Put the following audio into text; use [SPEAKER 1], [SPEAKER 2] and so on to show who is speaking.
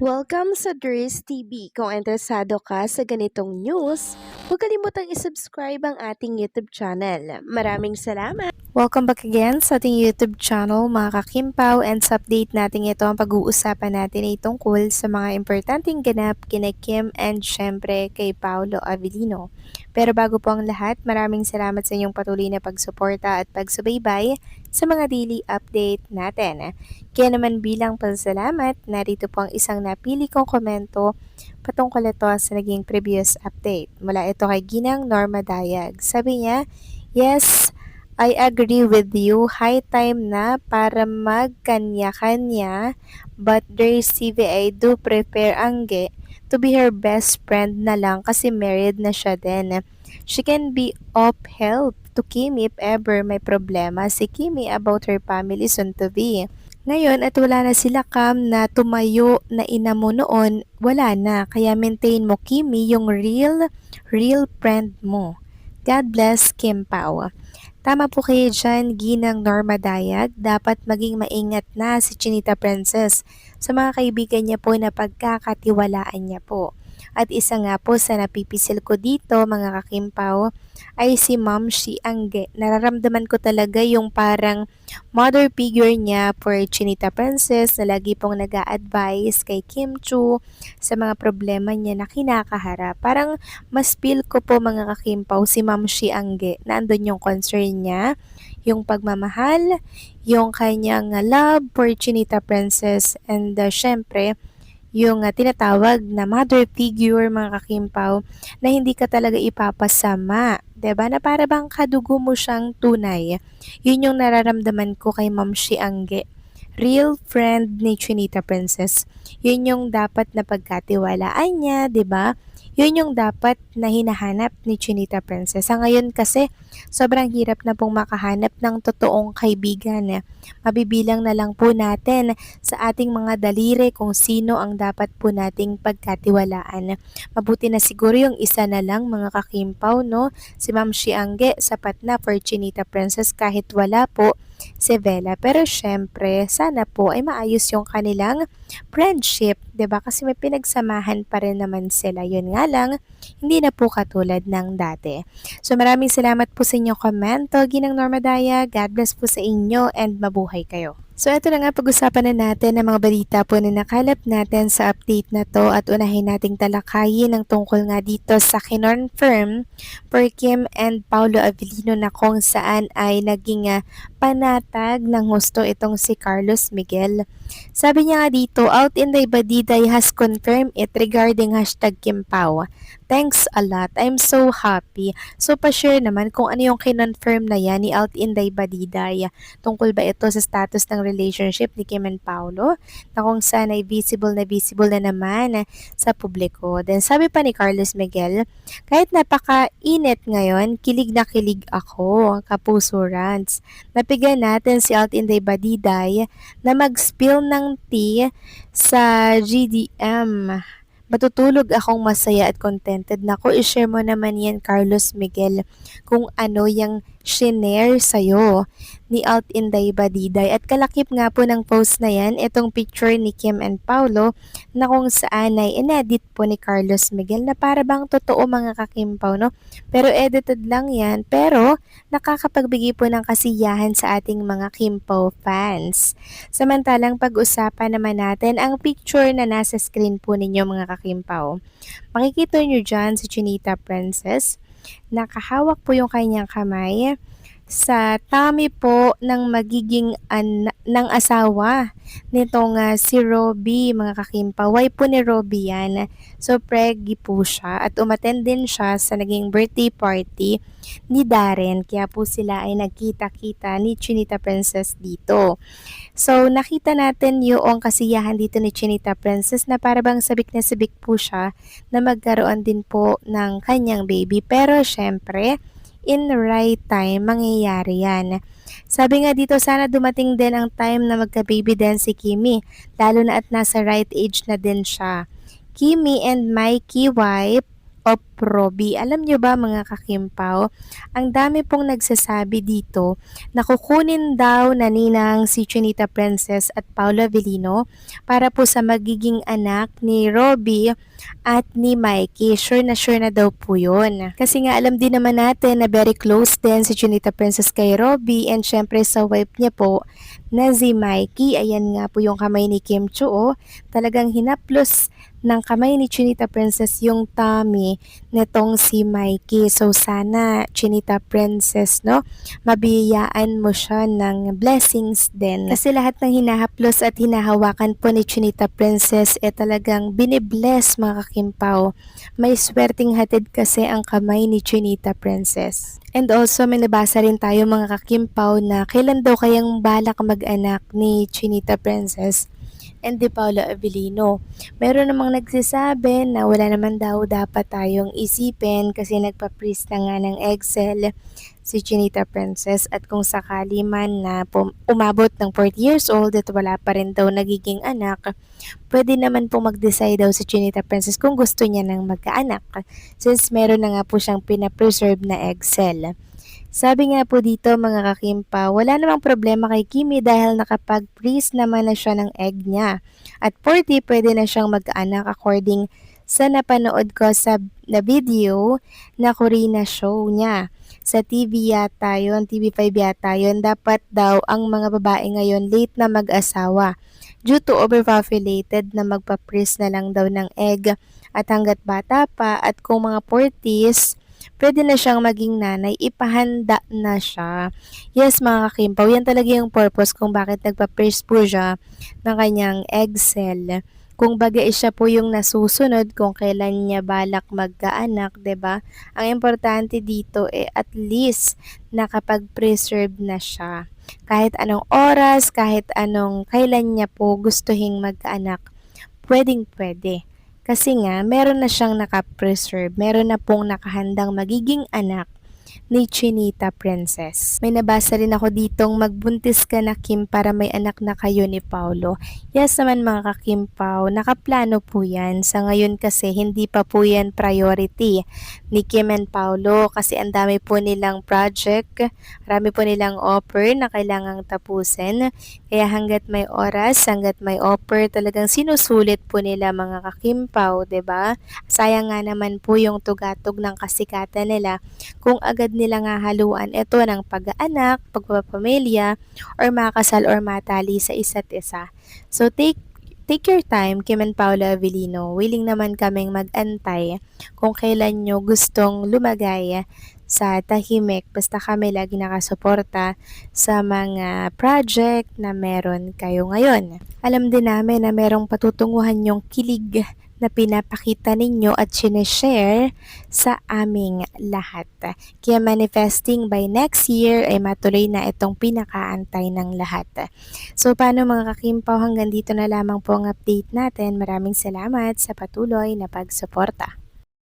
[SPEAKER 1] Welcome sa Dries TV. Kung interesado ka sa ganitong news, huwag kalimutang isubscribe ang ating YouTube channel. Maraming salamat! Welcome back again sa ating YouTube channel mga kakimpaw, and sa update natin ito ang pag-uusapan natin ay tungkol sa mga importanteng ganap kina Kim and syempre kay Paolo Avellino. Pero bago po ang lahat, maraming salamat sa inyong patuloy na pagsuporta at pagsubaybay sa mga daily update natin. Kaya naman bilang pasalamat, narito po ang isang napili kong komento patungkol ito sa naging previous update. Mula ito kay Ginang Norma Dayag. Sabi niya, "Yes, I agree with you. High time na para magkanya-kanya, but there's CVA do prepare Angge to be her best friend na lang kasi married na siya din. She can be of help to Kimi if ever may problema si Kimi about her family soon to be. Ngayon at wala na sila Cam na tumayo na ina mo noon, wala na. Kaya maintain mo Kimi yung real friend mo. God bless Kim Pao." Tama po kayo dyan, Ginang Norma Dayag. Dapat maging maingat na si Chinita Princess sa mga kaibigan niya po na pagkakatiwalaan niya po. At isa nga po sa napipisil ko dito, mga kakimpaw, ay si Ma'am Shi Angge. Nararamdaman ko talaga yung parang mother figure niya for Chinita Princess na lagi pong nag-a-advise kay Kim Chu sa mga problema niya na kinakaharap. Parang mas feel ko po mga kakimpaw si Ma'am Shi Angge na andun yung concern niya, yung pagmamahal, yung kanyang love for Chinita Princess, and syempre, yung tinatawag na mother figure mga kakimpaw na hindi ka talaga ipapasama. 'Di ba? Na para bang kadugo mo siyang tunay. Yun yung nararamdaman ko kay Ma'am Shi Angge. Real friend ni Chinita Princess. Yun yung dapat na pagkatiwalaan niya, 'di ba? Yun yung dapat na hinahanap ni Chinita Princess. Sa ngayon kasi, sobrang hirap na pong makahanap ng totoong kaibigan. Mabibilang na lang po natin sa ating mga daliri kung sino ang dapat po nating pagkatiwalaan. Mabuti na siguro yung isa na lang mga kakimpaw, no? Si Ma'am Shiangge, sapat na for Chinita Princess kahit wala po si Bella. Pero syempre, sana po ay maayos yung kanilang friendship, 'di ba? Kasi may pinagsamahan pa rin naman sila. Yun nga lang, hindi na po katulad ng dati. So maraming salamat po sa inyong komento, Ginang Norma Daya. God bless po sa inyo and mabuhay kayo. So ito na nga, pag-usapan na natin ang mga balita po na nakalap natin sa update na to, at unahin nating talakayin ang tungkol nga dito sa kinonfirm for Kim and Paolo Avellino na kung saan ay naging panatag ng husto itong si Carlos Miguel. Sabi niya nga dito, "Out in the Badiday has confirmed it regarding hashtag Kim Pao. Thanks a lot. I'm so happy." So pa-share naman kung ano yung kinonfirm na yan ni Out in the Badiday. Tungkol ba ito sa status ng relationship ni Kim and Paolo na kung saan ay visible na naman sa publiko. Then sabi pa ni Carlos Miguel, "Kahit napaka-init ngayon, kilig na kilig ako, Kapuso Rants. Napigan natin si Out in the Badiday na mag-spill ng tea sa GDM. Matutulog akong masaya at contented." Naku, i-share mo naman yan, Carlos Miguel, kung ano yung shinare sa'yo ni Out in the Badiday. At kalakip nga po ng post na yan, itong picture ni Kim and Paulo na kung saan ay inedit po ni Carlos Miguel na para bang totoo mga kakimpaw, no? Pero edited lang yan, pero nakakapagbigay po ng kasiyahan sa ating mga Kimpaw fans. Samantalang pag-usapan naman natin ang picture na nasa screen po ninyo mga kakimpaw. Makikita nyo dyan si Chinita Princess. Nakahawak po yung kanyang kamay sa tummy po ng magiging ng asawa nitong si Robbie, mga kakimpaw. Wife po ni Robbie yan. So preggy po siya at umattend din siya sa naging birthday party ni Darren. Kaya po sila ay nagkita-kita ni Chinita Princess dito. So nakita natin yung kasiyahan dito ni Chinita Princess na para bang sabik na sabik po siya na magkaroon din po ng kanyang baby. Pero syempre, in the right time, mangyayari yan. Sabi nga dito, sana dumating din ang time na magka-baby din si Kimi, lalo na at nasa right age na din siya. Kimi and Mikey, wife of Robbie. Alam nyo ba mga kakimpaw, ang dami pong nagsasabi dito na kukunin daw na ninang si Chinita Princess at Paolo Avellino para po sa magiging anak ni Robbie at ni Mikey. Sure na daw po yun. Kasi nga alam din naman natin na very close din si Chinita Princess kay Robbie and syempre sa wife niya po na si Mikey. Ayan nga po yung kamay ni Kim Chiu. Oh. Talagang hinaplos ng kamay ni Chinita Princess yung tummy netong si Mikey. So sana Chinita Princess, no, mabiyayaan mo siya ng blessings din. Kasi lahat ng hinahaplos at hinahawakan po ni Chinita Princess talagang binibless mga kakimpaw. May swerting hatid kasi ang kamay ni Chinita Princess. And also may nabasa rin tayo mga kakimpaw na kailan daw kayang balak mag-anak ni Chinita Princess and di Paolo Avellino. Meron namang nagsasabi na wala naman daw dapat tayong isipin kasi nagpa-freeze na nga ng egg cell si Chinita Princess at kung sakali man na umabot ng 40 years old at wala pa rin daw nagiging anak, pwede naman po mag-decide daw si Chinita Princess kung gusto niya nang magkaanak since meron na nga po siyang pina-preserve na egg cell. Sabi nga po dito mga kakimpa, wala namang problema kay Kimi dahil nakapag-freeze naman na siya ng egg niya. At 40 pwede na siyang mag-anak according sa napanood ko sa na video na Corina show niya. Sa TV yata yun, TV5 yata yun, dapat daw ang mga babae ngayon late na mag-asawa due to overpopulated na magpa-freeze na lang daw ng egg at hanggat bata pa at kung mga 40s, pwede na siyang maging nanay, ipahanda na siya. Yes mga kakimpaw, yan talaga yung purpose kung bakit nagpa-freeze po siya ng kanyang egg cell. Kung baga siya po yung nasusunod kung kailan niya balak magkaanak, 'di ba? Ang importante dito at least nakapag-preserve na siya. Kahit anong oras, kahit anong kailan niya po gustuhing magkaanak, pwedeng-pwede. Kasi nga, meron na siyang nakapreserve, meron na pong nakahandang magiging anak ni Chinita Princess. May nabasa rin ako ditong magbuntis ka na Kim para may anak na kayo ni Paolo. Yes naman mga kakimpaw, nakaplano po yan. Sa ngayon kasi hindi pa po yan priority ni Kim and Paolo kasi ang dami po nilang project, marami po nilang offer na kailangang tapusin. Kaya hanggat may oras, hanggat may offer, talagang sinusulit po nila mga kakimpaw, 'di ba? Sayang nga naman po yung tugatog ng kasikatan nila kung agad nila nga haluan ito ng pag-aanak, pagpapamilya, or makasal or matali sa isa't isa. So take your time, Kim and Paolo Avellino. Willing naman kaming mag-antay kung kailan nyo gustong lumagay sa tahimik. Basta kami lagi nakasuporta sa mga project na meron kayo ngayon. Alam din namin na merong patutunguhan yung kilig na pinapakita ninyo at sinishare sa aming lahat. Kaya manifesting by next year ay matuloy na itong pinakaantay ng lahat. So paano mga kakimpaw, hanggang dito na lamang po ang update natin. Maraming salamat sa patuloy na pagsuporta.